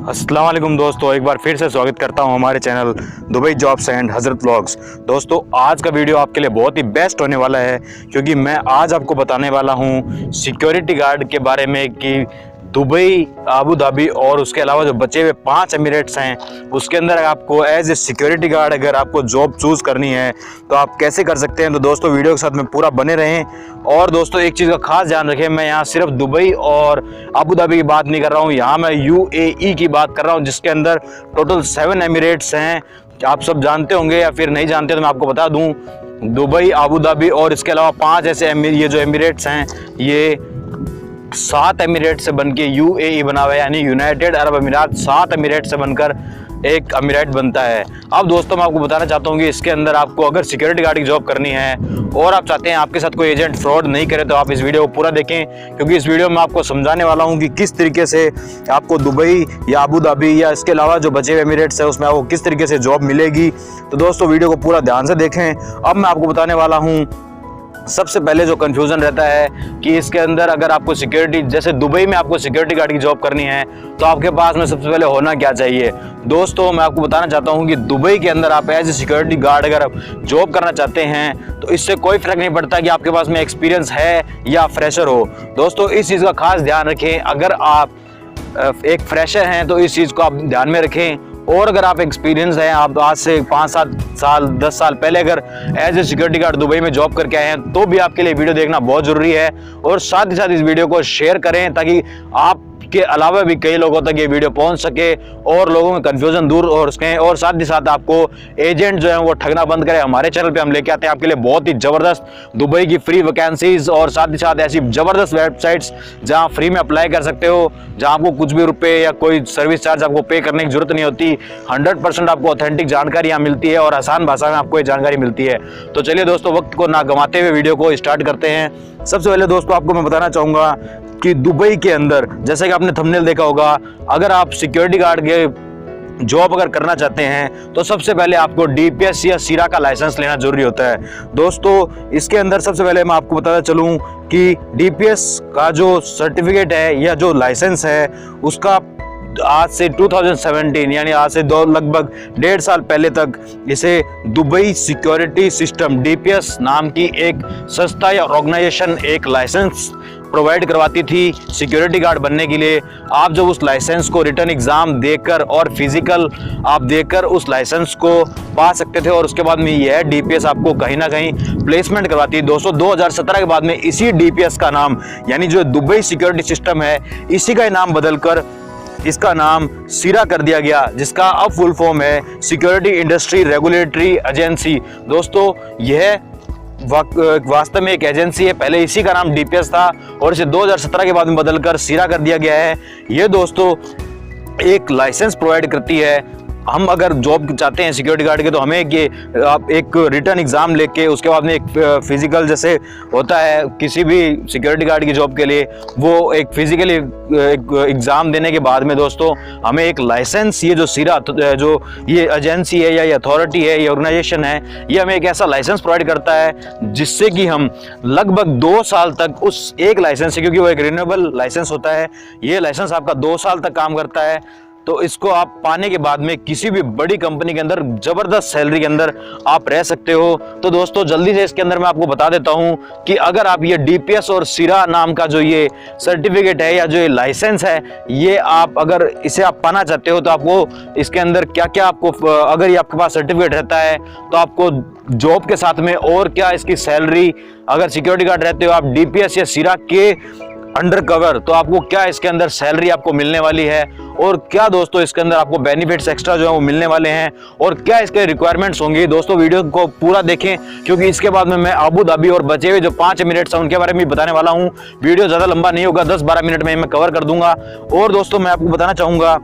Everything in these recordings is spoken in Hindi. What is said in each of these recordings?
अस्सलाम वालेकुम दोस्तों, एक बार फिर से स्वागत करता हूं हमारे channel Dubai jobs and Hazrat vlogs. दोस्तों आज का वीडियो आपके लिए बहुत ही बेस्ट होने वाला है क्योंकि मैं आज आपको बताने वाला हूं सिक्योरिटी गार्ड के बारे में कि दुबई, आबू धाबी और उसके अलावा जो बचे हुए 5 एमिरेट्स हैं उसके अंदर आपको एज ए सिक्योरिटी गार्ड अगर आपको जॉब चूज़ करनी है तो आप कैसे कर सकते हैं। तो दोस्तों वीडियो के साथ में पूरा बने रहें। और दोस्तों एक चीज़ का खास ध्यान रखें, मैं यहाँ सिर्फ दुबई और आबू धाबी की बात नहीं कर रहा हूँ, यहाँ मैं UAE की बात कर रहा हूँ जिसके अंदर टोटल 7 एमिरेट्स हैं। आप सब जानते होंगे या फिर नहीं जानते तो मैं आपको बता दूँ, दुबई, आबू धाबी और इसके अलावा 5 ऐसे ये जो एमिरेट्स हैं ये 7 एमिरेट से बनके UAE बना हुआ है, यानी यूनाइटेड अरब अमीरात 7 एमिरेट से बनकर एक अमीरात बनता है। अब दोस्तों मैं आपको बताना चाहता हूँ कि इसके अंदर आपको अगर सिक्योरिटी गार्ड की जॉब करनी है और आप चाहते हैं आपके साथ कोई एजेंट फ्रॉड नहीं करे तो आप इस वीडियो को पूरा देखें, क्योंकि इस वीडियो में आपको समझाने वाला हूँ कि किस तरीके से आपको दुबई या आबू धाबी या इसके अलावा जो बचे हुए एमिरेट्स है उसमें आपको किस तरीके से जॉब मिलेगी। तो दोस्तों वीडियो को पूरा ध्यान से देखें। अब मैं आपको बताने वाला हूँ, सबसे पहले जो कंफ्यूजन रहता है कि इसके अंदर अगर आपको सिक्योरिटी, जैसे दुबई में आपको सिक्योरिटी गार्ड की जॉब करनी है तो आपके पास में सबसे पहले होना क्या चाहिए। दोस्तों मैं आपको बताना चाहता हूं कि दुबई के अंदर आप एज ए सिक्योरिटी गार्ड अगर आप जॉब करना चाहते हैं तो इससे कोई फर्क नहीं पड़ता कि आपके पास में एक्सपीरियंस है या फ्रेशर हो। दोस्तों इस चीज़ का खास ध्यान रखें, अगर आप एक फ्रेशर हैं तो इस चीज़ को आप ध्यान में रखें, और अगर आप एक्सपीरियंस हैं, आप आज से 5-7 साल 10 साल पहले अगर as a security guard Dubai में जॉब करके आए हैं तो भी आपके लिए वीडियो देखना बहुत ज़रूरी है। और साथ ही साथ इस वीडियो को शेयर करें ताकि आपके अलावा भी कई लोगों तक ये वीडियो पहुंच सके और लोगों में कन्फ्यूजन दूर हो सके। और साथ ही साथ आपको एजेंट जो है वो ठगना बंद करें। हमारे चैनल पे हम लेके आते हैं आपके लिए बहुत ही ज़बरदस्त दुबई की फ्री वैकेंसीज और साथ ही साथ ऐसी ज़बरदस्त वेबसाइट्स जहां फ्री में अप्लाई कर सकते हो, जहां आपको कुछ भी रुपये या कोई सर्विस चार्ज आपको पे करने की जरूरत नहीं होती। 100% आपको ऑथेंटिक जानकारी यहाँ मिलती है और आसान भाषा में आपको ये जानकारी मिलती है। तो चलिए दोस्तों वक्त को ना गंवाते हुए वीडियो को स्टार्ट करते हैं। सबसे पहले दोस्तों आपको मैं बताना चाहूँगा कि दुबई के अंदर, जैसे कि आपने थंबनेल देखा होगा, अगर आप सिक्योरिटी गार्ड के जॉब अगर करना चाहते हैं तो सबसे पहले आपको DPS या सीरा का लाइसेंस लेना जरूरी होता है। दोस्तों इसके अंदर सबसे पहले मैं आपको बताता चलूं कि DPS का जो सर्टिफिकेट है या जो लाइसेंस है उसका आज से 2017 यानी आज से लगभग 1.5 साल पहले तक इसे दुबई सिक्योरिटी सिस्टम DPS नाम की एक संस्था या ऑर्गेनाइजेशन एक लाइसेंस प्रोवाइड करवाती थी सिक्योरिटी गार्ड बनने के लिए। आप जब उस लाइसेंस को रिटर्न एग्जाम देकर और फिजिकल आप देकर उस लाइसेंस को पा सकते थे और उसके बाद में यह DPS आपको कहीं ना कहीं प्लेसमेंट करवाती है। दोस्तों 2017 के बाद में इसी DPS का नाम, यानी जो दुबई सिक्योरिटी सिस्टम है, इसी का नाम बदलकर इसका नाम सीरा कर दिया गया, जिसका अब फुल फॉर्म है सिक्योरिटी इंडस्ट्री रेगुलेटरी एजेंसी। दोस्तों यह वास्तव में एक एजेंसी है, पहले इसी का नाम DPS था और इसे 2017 के बाद में बदलकर सीरा कर दिया गया है। ये दोस्तों एक लाइसेंस प्रोवाइड करती है। हम अगर जॉब चाहते हैं सिक्योरिटी गार्ड के तो हमें आप एक रिटर्न एग्ज़ाम लेके उसके बाद में एक फिजिकल, जैसे होता है किसी भी सिक्योरिटी गार्ड की जॉब के लिए, वो एक फिजिकली एक एग्ज़ाम देने के बाद में दोस्तों हमें एक लाइसेंस, ये जो सीरा जो ये एजेंसी है या ये अथॉरिटी है, ये ऑर्गेनाइजेशन है, ये हमें एक ऐसा लाइसेंस प्रोवाइड करता है जिससे कि हम लगभग 2 साल तक उस एक लाइसेंस से, क्योंकि वो एक रिन्यूएबल लाइसेंस होता है, ये लाइसेंस आपका 2 साल तक काम करता है। तो इसको आप पाने के बाद में किसी भी बड़ी कंपनी के अंदर ज़बरदस्त सैलरी के अंदर आप रह सकते हो। तो दोस्तों जल्दी से इसके अंदर मैं आपको बता देता हूं कि अगर आप ये DPS और सीरा नाम का जो ये सर्टिफिकेट है या जो ये लाइसेंस है, ये आप अगर इसे आप पाना चाहते हो तो आपको इसके अंदर क्या क्या आपको, अगर ये आपके पास सर्टिफिकेट रहता है तो आपको जॉब के साथ में और क्या इसकी सैलरी, अगर सिक्योरिटी गार्ड रहते हो आप DPS या सीरा के अंडर कवर, तो आपको क्या इसके अंदर सैलरी आपको मिलने वाली है और क्या दोस्तों इसके अंदर आपको बेनिफिट्स एक्स्ट्रा जो है वो मिलने वाले हैं और क्या इसके रिक्वायरमेंट्स होंगी। दोस्तों वीडियो को पूरा देखें क्योंकि इसके बाद में मैं आबू धाबी और बचे हुए जो 5 एमिरेट्स हैं उनके बारे में बताने वाला हूं। वीडियो ज़्यादा लंबा नहीं होगा, 10-12 मिनट में मैं कवर कर दूंगा। और दोस्तों मैं आपको बताना चाहूँगा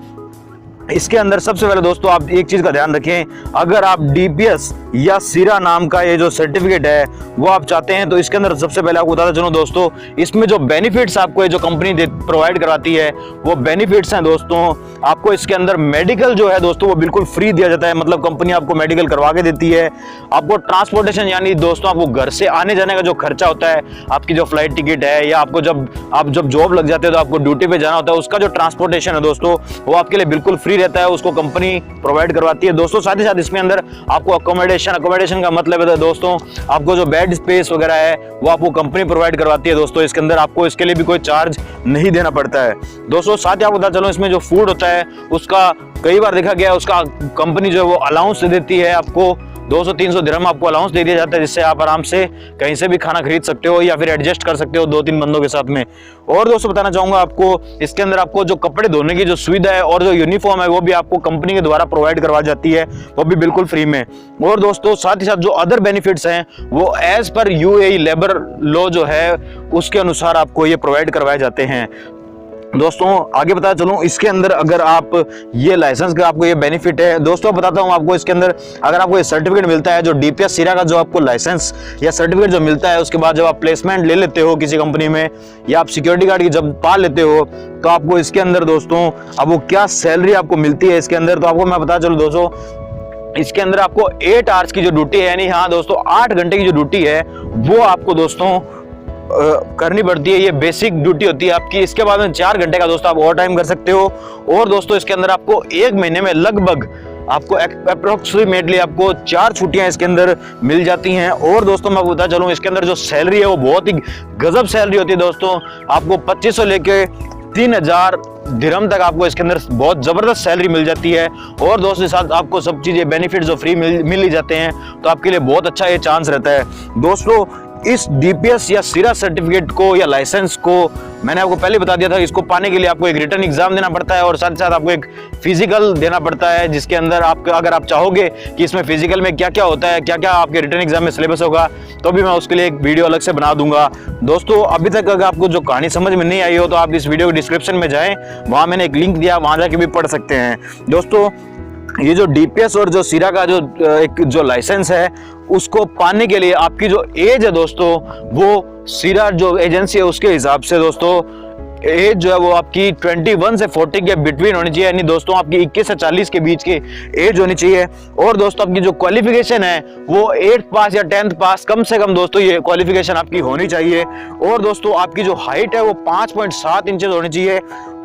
इसके अंदर सबसे पहले दोस्तों आप एक चीज़ का ध्यान रखें, अगर आप DPS या सीरा नाम का ये जो सर्टिफिकेट है वो आप चाहते हैं तो इसके अंदर सबसे पहले आपको बताता चलूं दोस्तों, इसमें जो बेनिफिट्स आपको ये जो कंपनी प्रोवाइड करवाती है वो बेनिफिट्स हैं दोस्तों आपको इसके अंदर मेडिकल जो है दोस्तों वो बिल्कुल फ्री दिया जाता है, मतलब कंपनी आपको मेडिकल करवा के देती है। आपको ट्रांसपोर्टेशन यानी दोस्तों आपको घर से आने जाने का जो खर्चा होता है, आपकी जो फ्लाइट टिकट है या आपको जब जॉब लग जाते हैं तो आपको ड्यूटी पे जाना होता है, उसका जो ट्रांसपोर्टेशन है दोस्तों वो आपके लिए बिल्कुल फ्री रहता है, उसको कंपनी प्रोवाइड करवाती है दोस्तों। साथ ही साथ इसमें अंदर आपको अकोमोडेशन का मतलब है दोस्तों आपको जो बेड स्पेस वगैरह है वो आपको कंपनी प्रोवाइड करवाती है दोस्तों। इसके अंदर आपको इसके लिए भी कोई चार्ज नहीं देना पड़ता है दोस्तों। साथ ही आपको बता चलो इसमें जो फूड होता है उसका कई बार देखा गया उसका कंपनी जो है वो अलाउंस देती है, आपको 200-300 दिरहम आपको अलाउंस दे दिया जाता है, जिससे आप आराम से कहीं से भी खाना खरीद सकते हो या फिर एडजस्ट कर सकते हो 2-3 बंदों के साथ में। और दोस्तों बताना चाहूंगा आपको इसके अंदर आपको जो कपड़े धोने की जो सुविधा है और जो यूनिफॉर्म है वो भी आपको कंपनी के द्वारा प्रोवाइड करवा जाती है, वो भी बिल्कुल फ्री में। और दोस्तों साथ ही साथ जो अदर बेनिफिट्स हैं वो as per UAE labour law जो है उसके अनुसार आपको ये प्रोवाइड करवाए जाते हैं दोस्तों। आगे बताया चलूं इसके अंदर अगर आप ये लाइसेंस का आपको ये बेनिफिट है दोस्तों, बताता हूं आपको इसके अंदर अगर आपको ये सर्टिफिकेट मिलता है जो डीपीएस सीरा का जो आपको लाइसेंस या सर्टिफिकेट जो मिलता है, उसके बाद जब आप प्लेसमेंट ले लेते हो किसी कंपनी में या आप सिक्योरिटी गार्ड की जब पा लेते हो तो आपको इसके अंदर दोस्तों अब वो क्या सैलरी आपको मिलती है इसके अंदर, तो आपको मैं बता चलूं दोस्तों इसके अंदर आपको 8 आवर्स की जो ड्यूटी है यानी हाँ दोस्तों 8 घंटे की जो ड्यूटी है वो आपको दोस्तों करनी पड़ती है। ये बेसिक ड्यूटी होती है आपकी। इसके बाद में 4 घंटे का दोस्तों आप ओवर टाइम कर सकते हो। और दोस्तों इसके अंदर आपको 1 महीने में लगभग आपको अप्रोक्सीमेटली आपको 4 छुट्टियां इसके अंदर मिल जाती हैं। और दोस्तों मैं बता चलूं इसके अंदर जो सैलरी है वो बहुत ही गजब सैलरी होती है दोस्तों, आपको 2500 लेके 3000 दिरहम तक आपको इसके अंदर बहुत जबरदस्त सैलरी मिल जाती है। और दोस्तों के साथ आपको सब चीजें बेनिफिट जो फ्री मिल ही जाते हैं, तो आपके लिए बहुत अच्छा ये चांस रहता है दोस्तों। इस डीपीएस या सीरा सर्टिफिकेट को या लाइसेंस को मैंने आपको पहले बता दिया था, इसको पाने के लिए आपको एक रिटन एग्जाम देना पड़ता है और साथ ही साथ आपको एक फिजिकल देना पड़ता है, जिसके अंदर आपका अगर आप चाहोगे कि इसमें फिजिकल में क्या क्या होता है, क्या क्या आपके रिटन एग्जाम में सिलेबस होगा, तो भी मैं उसके लिए एक वीडियो अलग से बना दूंगा दोस्तों। अभी तक अगर आपको जो कहानी समझ में नहीं आई हो तो आप इस वीडियो के डिस्क्रिप्शन में जाएं, वहां मैंने एक लिंक दिया, वहां जाके भी पढ़ सकते हैं दोस्तों। ये जो डीपीएस और जो सीरा का जो लाइसेंस है उसको पाने के लिए आपकी जो एज है दोस्तों वो सीरा जो एजेंसी है उसके हिसाब से दोस्तों एज जो है वो आपकी 21 से 40 के बिटवीन होनी चाहिए, यानी दोस्तों आपकी 21 से 40 के बीच की एज होनी चाहिए। और दोस्तों आपकी जो क्वालिफिकेशन है वो 8th पास या 10th पास कम से कम दोस्तों ये क्वालिफिकेशन आपकी होनी चाहिए। और दोस्तों आपकी जो हाइट है वो 5.7 इंचेस होनी चाहिए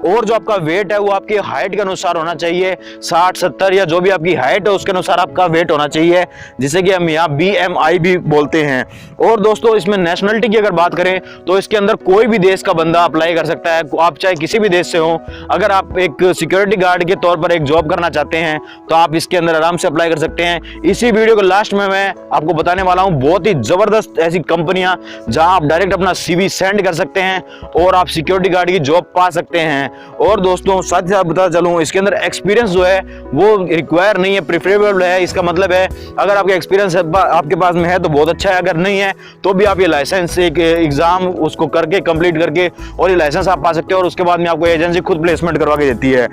और जो आपका वेट है वो आपकी हाइट के अनुसार होना चाहिए, 60-70 या जो भी आपकी हाइट है उसके अनुसार आपका वेट होना चाहिए, जिसे कि हम यहाँ BMI भी बोलते हैं। और दोस्तों इसमें नेशनलिटी की अगर बात करें तो इसके अंदर कोई भी देश का बंदा अप्लाई कर सकता है, आप चाहे किसी भी देश से हो। अगर आप एक सिक्योरिटी गार्ड के तौर पर एक जॉब करना चाहते हैं तो आप इसके अंदर आराम से अप्लाई कर सकते हैं। इसी वीडियो के लास्ट में मैं आपको बताने वाला हूँ बहुत ही जबरदस्त ऐसी कंपनियां जहां आप डायरेक्ट अपना CV सेंड कर सकते हैं और आप सिक्योरिटी गार्ड की जॉब पा सकते हैं। और दोस्तों साथ ही साथ बता चलूं इसके अंदर एक्सपीरियंस जो है वो रिक्वायर नहीं है, प्रेफरेबल है। इसका मतलब है अगर आपका एक्सपीरियंस आपके पास में है तो बहुत अच्छा है, अगर नहीं है तो भी आप ये लाइसेंस एक एग्जाम उसको करके कंप्लीट करके और ये लाइसेंस आप पा सकते हो और उसके बाद में आपको एजेंसी खुद प्लेसमेंट करवा के देती है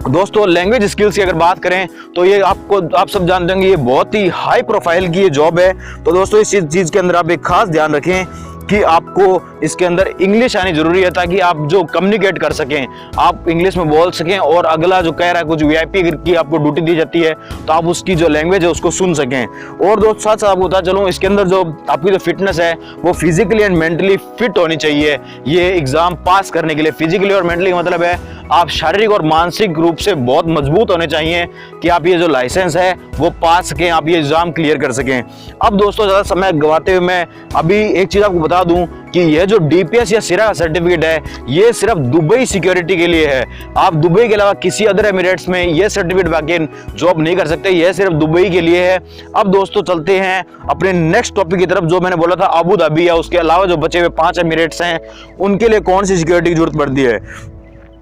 दोस्तों। लैंग्वेज स्किल्स की अगर बात करें तो ये आप सब जानते होंगे ये बहुत ही हाई प्रोफाइल की ये जॉब है। तो दोस्तों इस चीज के अंदर आप एक खास ध्यान रखें कि आपको इसके अंदर इंग्लिश आनी जरूरी है ताकि आप जो कम्युनिकेट कर सकें, आप इंग्लिश में बोल सकें और अगला जो कह रहा है कुछ VIP की आपको ड्यूटी दी जाती है तो आप उसकी जो लैंग्वेज है उसको सुन सकें। और दोस्तों साथ साथ आपको बता चलूं इसके अंदर जो आपकी जो फिटनेस है वो फिजिकली एंड मेंटली फिट होनी चाहिए ये एग्जाम पास करने के लिए। फिजिकली और मेंटली मतलब है आप शारीरिक और मानसिक रूप से बहुत मजबूत होने चाहिए कि आप ये जो लाइसेंस है वो पास सकें, आप ये एग्जाम क्लियर कर सकें। अब दोस्तों ज़्यादा समय गवाते हुए मैं अभी एक चीज़ आपको बता दूं कि यह जो डीपीएस या सीरा का सर्टिफिकेट है ये सिर्फ दुबई सिक्योरिटी के लिए है। आप दुबई के अलावा किसी अदर एमिरेट्स में यह सर्टिफिकेट बाकी जॉब नहीं कर सकते, यह सिर्फ दुबई के लिए है। अब दोस्तों चलते हैं अपने नेक्स्ट टॉपिक की तरफ, जो मैंने बोला था अबू धाबी या उसके अलावा जो बचे हुए 5 एमिरेट्स हैं उनके लिए कौन सी सिक्योरिटी की जरूरत पड़ती है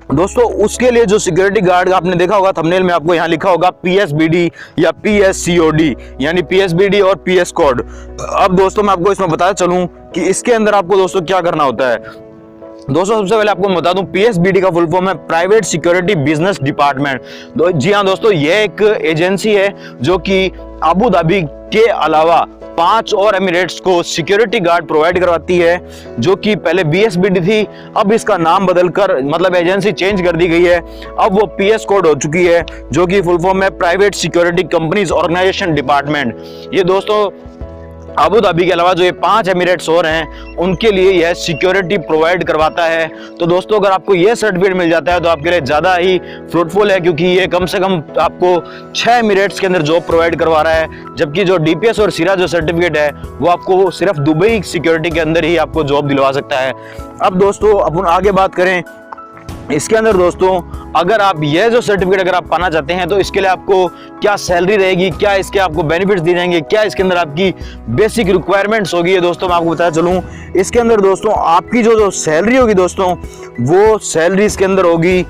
दोस्तों। उसके लिए जो सिक्योरिटी गार्ड आपने देखा होगा थंबनेल में आपको यहाँ लिखा होगा PSBD या PSCOD यानी PSBD और PS कोड। अब दोस्तों मैं आपको इसमें बताया चलूं कि इसके अंदर आपको दोस्तों क्या करना होता है। दोस्तों सबसे पहले आपको बता दूं, पीएसबीडी का फुल फॉर्म है प्राइवेट सिक्योरिटी बिजनेस डिपार्टमेंट। जी हाँ दोस्तों, ये एक एजेंसी है जो कि अबू धाबी के अलावा 5 और एमिरेट्स को सिक्योरिटी गार्ड प्रोवाइड करवाती है, जो कि पहले बीएसबीडी थी, अब इसका नाम बदलकर मतलब एजेंसी चेंज कर दी गई है। अब वो पीएस कोड हो चुकी है, जो कि फुल फॉर्म है private security companies organisation department. ये दोस्तों अबू धाबी के अलावा जो ये 5 एमिरेट्स और हैं उनके लिए यह सिक्योरिटी प्रोवाइड करवाता है। तो दोस्तों अगर आपको यह सर्टिफिकेट मिल जाता है तो आपके लिए ज़्यादा ही फ्रूटफुल है, क्योंकि ये कम से कम आपको 6 एमिरेट्स के अंदर जॉब प्रोवाइड करवा रहा है, जबकि जो डीपीएस और सीरा जो सर्टिफिकेट है वो आपको सिर्फ दुबई सिक्योरिटी के अंदर ही आपको जॉब दिलवा सकता है। अब दोस्तों अपन आगे बात करें इसके अंदर, दोस्तों अगर आप यह जो सर्टिफिकेट अगर आप पाना चाहते हैं तो इसके लिए आपको क्या सैलरी रहेगी, क्या इसके आपको बेनिफिट्स दिए जाएंगे, क्या इसके अंदर आपकी बेसिक रिक्वायरमेंट्स होगी, ये दोस्तों मैं आपको बताया चलूं। इसके अंदर दोस्तों आपकी जो सैलरी होगी दोस्तों, वो सैलरी इसके अंदर होगी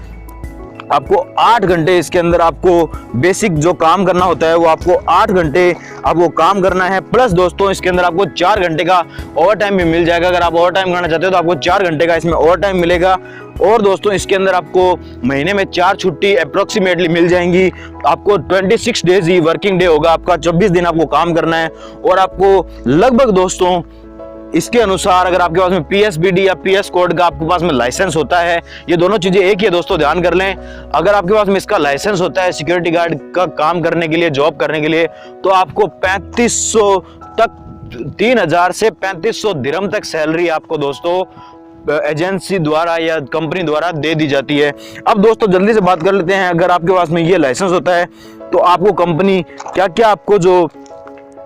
आपको 8 घंटे इसके अंदर आपको बेसिक जो काम करना होता है वो आपको 8 घंटे आपको काम करना है। प्लस दोस्तों इसके अंदर आपको 4 घंटे का ओवर टाइम भी मिल जाएगा। अगर आप ओवर टाइम करना चाहते हो तो आपको 4 घंटे का इसमें ओवर टाइम मिलेगा। और दोस्तों इसके अंदर आपको महीने में 4 छुट्टी अप्रोक्सीमेटली मिल जाएंगी। आपको 26 डेज ही वर्किंग डे होगा, आपका 24 दिन आपको काम करना है। और आपको लगभग दोस्तों इसके अनुसार अगर आपके पास में पीएसबीडी या पीएस कोड का आपके पास में लाइसेंस होता है, ये दोनों चीजें एक ही है दोस्तों, ध्यान कर लें। अगर आपके पास में इसका लाइसेंस होता है सिक्योरिटी गार्ड का काम करने के लिए, जॉब करने के लिए, तो आपको 3500 तक 3000 से 3500 दिरहम तक सैलरी आपको दोस्तों एजेंसी द्वारा या कंपनी द्वारा दे दी जाती है। अब दोस्तों जल्दी से बात कर लेते हैं, अगर आपके पास में ये लाइसेंस होता है तो आपको कंपनी क्या क्या आपको जो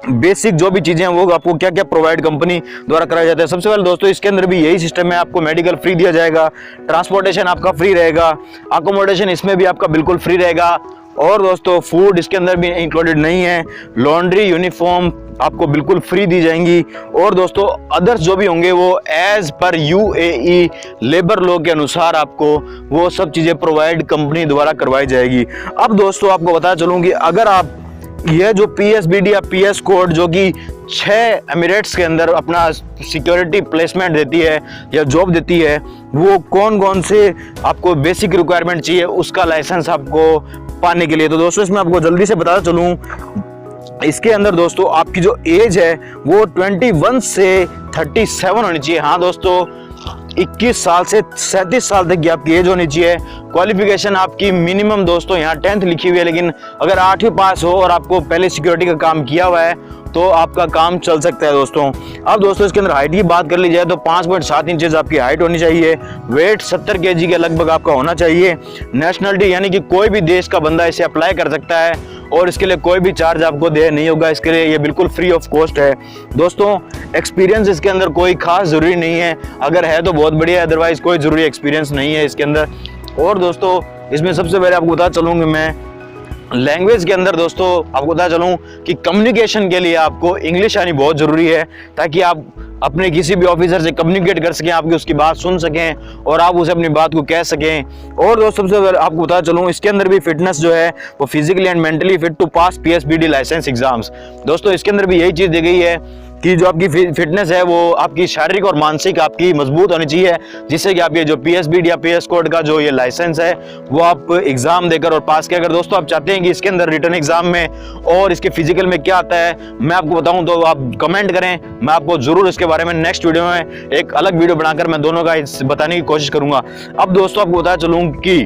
बेसिक जो भी चीजें हैं वो आपको क्या क्या प्रोवाइड कंपनी द्वारा कराया जाता है। सबसे पहले दोस्तों इसके अंदर भी यही सिस्टम है, आपको मेडिकल फ्री दिया जाएगा, ट्रांसपोर्टेशन आपका फ्री रहेगा, अकोमोडेशन इसमें भी आपका बिल्कुल फ्री रहेगा। और दोस्तों फूड इसके अंदर भी इंक्लूडेड नहीं है, लॉन्ड्री यूनिफॉर्म आपको बिल्कुल फ्री दी जाएंगी। और दोस्तों अदर्स जो भी होंगे वो as per UAE labour law के अनुसार आपको वो सब चीजें प्रोवाइड कंपनी द्वारा करवाई जाएगी। अब दोस्तों आपको बता चलूं कि अगर आप यह जो पीएसबीडी या पीएस कोड जो कि 6 एमिरेट्स के अंदर अपना सिक्योरिटी प्लेसमेंट देती है या जॉब देती है, वो कौन कौन से आपको बेसिक रिक्वायरमेंट चाहिए उसका लाइसेंस आपको पाने के लिए। तो दोस्तों इसमें आपको जल्दी से बताता चलूं, इसके अंदर दोस्तों आपकी जो एज है वो 21 से 37 होनी चाहिए। हाँ दोस्तों 21 साल से 37 साल तक की आपकी एज होनी चाहिए। क्वालिफिकेशन आपकी मिनिमम दोस्तों यहाँ 10th लिखी हुई है, लेकिन अगर 8वीं पास हो और आपको पहले सिक्योरिटी का काम किया हुआ है तो आपका काम चल सकता है दोस्तों। अब दोस्तों इसके अंदर हाइट की बात कर ली जाए तो 5.7 इंचेस आपकी हाइट होनी चाहिए। वेट 70 kg के लगभग आपका होना चाहिए। नेशनलिटी यानी कि कोई भी देश का बंदा इसे अप्लाई कर सकता है और इसके लिए कोई भी चार्ज आपको दे नहीं होगा, इसके लिए ये बिल्कुल फ्री ऑफ कॉस्ट है। दोस्तों एक्सपीरियंस इसके अंदर कोई खास जरूरी नहीं है, अगर है तो बहुत बढ़िया, अदरवाइज कोई जरूरी एक्सपीरियंस नहीं है इसके अंदर। और दोस्तों इसमें सबसे पहले आपको बता चलूँगी मैं लैंग्वेज के अंदर दोस्तों आपको बता चलूं कि कम्युनिकेशन के लिए आपको इंग्लिश आनी बहुत ज़रूरी है, ताकि आप अपने किसी भी ऑफिसर से कम्युनिकेट कर सकें, आपकी उसकी बात सुन सकें और आप उसे अपनी बात को कह सकें। और दोस्तों सबसे आपको बता चलूं इसके अंदर भी फिटनेस जो है वो physically and mentally fit to pass PSBD license exams. दोस्तों इसके अंदर भी यही चीज़ दी गई है कि जो आपकी फिटनेस है वो आपकी शारीरिक और मानसिक आपकी मजबूत होनी चाहिए, जिससे कि आप ये जो पीएसबीडी या पीएस कोड का जो ये लाइसेंस है वो आप एग्जाम देकर और पास किया। अगर दोस्तों आप चाहते हैं कि इसके अंदर रिटर्न एग्जाम में और इसके फिजिकल में क्या आता है मैं आपको बताऊं तो आप कमेंट करें, मैं आपको जरूर इसके बारे में नेक्स्ट वीडियो में एक अलग वीडियो बनाकर मैं दोनों का बताने की कोशिश करूंगा। अब दोस्तों आपको बता चलूं कि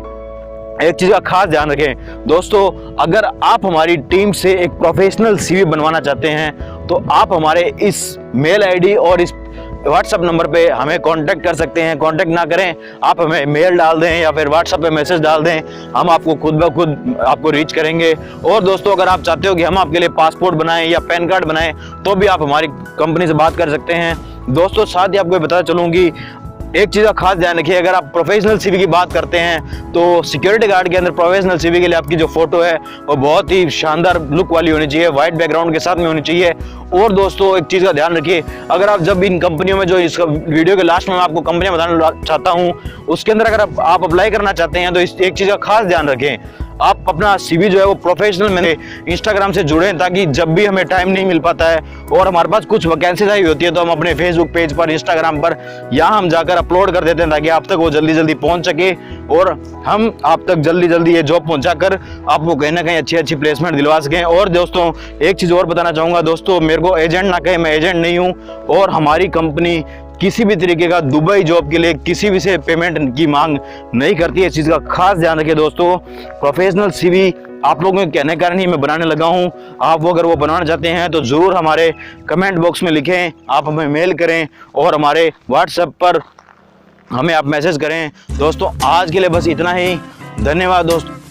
एक चीज का खास ध्यान रखें दोस्तों, अगर आप हमारी टीम से एक प्रोफेशनल सीवी बनवाना चाहते हैं तो आप हमारे इस मेल आईडी और इस व्हाट्सएप नंबर पे हमें कांटेक्ट कर सकते हैं। कांटेक्ट ना करें, आप हमें मेल डाल दें या फिर व्हाट्सएप पे मैसेज डाल दें, हम आपको खुद ब खुद आपको रीच करेंगे। और दोस्तों अगर आप चाहते हो कि हम आपके लिए पासपोर्ट बनाएं या पैन कार्ड बनाएं तो भी आप हमारी कंपनी से बात कर सकते हैं। दोस्तों साथ ही आपको बताना चलूँगी एक चीज़ का खास ध्यान रखिए, अगर आप प्रोफेशनल सीवी की बात करते हैं तो सिक्योरिटी गार्ड के अंदर प्रोफेशनल सीवी के लिए आपकी जो फोटो है वो बहुत ही शानदार लुक वाली होनी चाहिए, वाइट बैकग्राउंड के साथ में होनी चाहिए और दोस्तों एक चीज़ का ध्यान रखिए, अगर आप जब इन कंपनियों में, जो इस वीडियो के लास्ट में मैं आपको कंपनियां बताना चाहता हूं, उसके अंदर अगर आप अप्लाई करना चाहते हैं तो इस एक चीज़ का खास ध्यान रखें, आप अपना CV जो है वो प्रोफेशनल मैंने इंस्टाग्राम से जुड़ें, ताकि जब भी हमें टाइम नहीं मिल पाता है और हमारे पास कुछ वैकेंसीज आई होती है तो हम अपने फेसबुक पेज पर, इंस्टाग्राम पर यहाँ हम जाकर अपलोड कर देते हैं, ताकि आप तक वो जल्दी जल्दी पहुँच सके और हम आप तक जल्दी जल्दी ये जॉब पहुँचाकर आपको कहीं ना कहीं अच्छी अच्छी प्लेसमेंट दिलवा सकें। और दोस्तों एक चीज़ और बताना चाहूँगा दोस्तों, मेरे को एजेंट ना कहे, मैं एजेंट नहीं हूँ और हमारी कंपनी किसी भी तरीके का दुबई जॉब के लिए किसी भी से पेमेंट की मांग नहीं करती है। इस चीज़ का खास ध्यान रखिए दोस्तों। प्रोफेशनल CV आप लोगों के कहने के कारण ही मैं बनाने लगा हूं। आप वो अगर वो बनाना चाहते हैं तो ज़रूर हमारे कमेंट बॉक्स में लिखें, आप हमें मेल करें और हमारे व्हाट्सएप पर हमें आप मैसेज करें। दोस्तों आज के लिए बस इतना ही, धन्यवाद दोस्तों।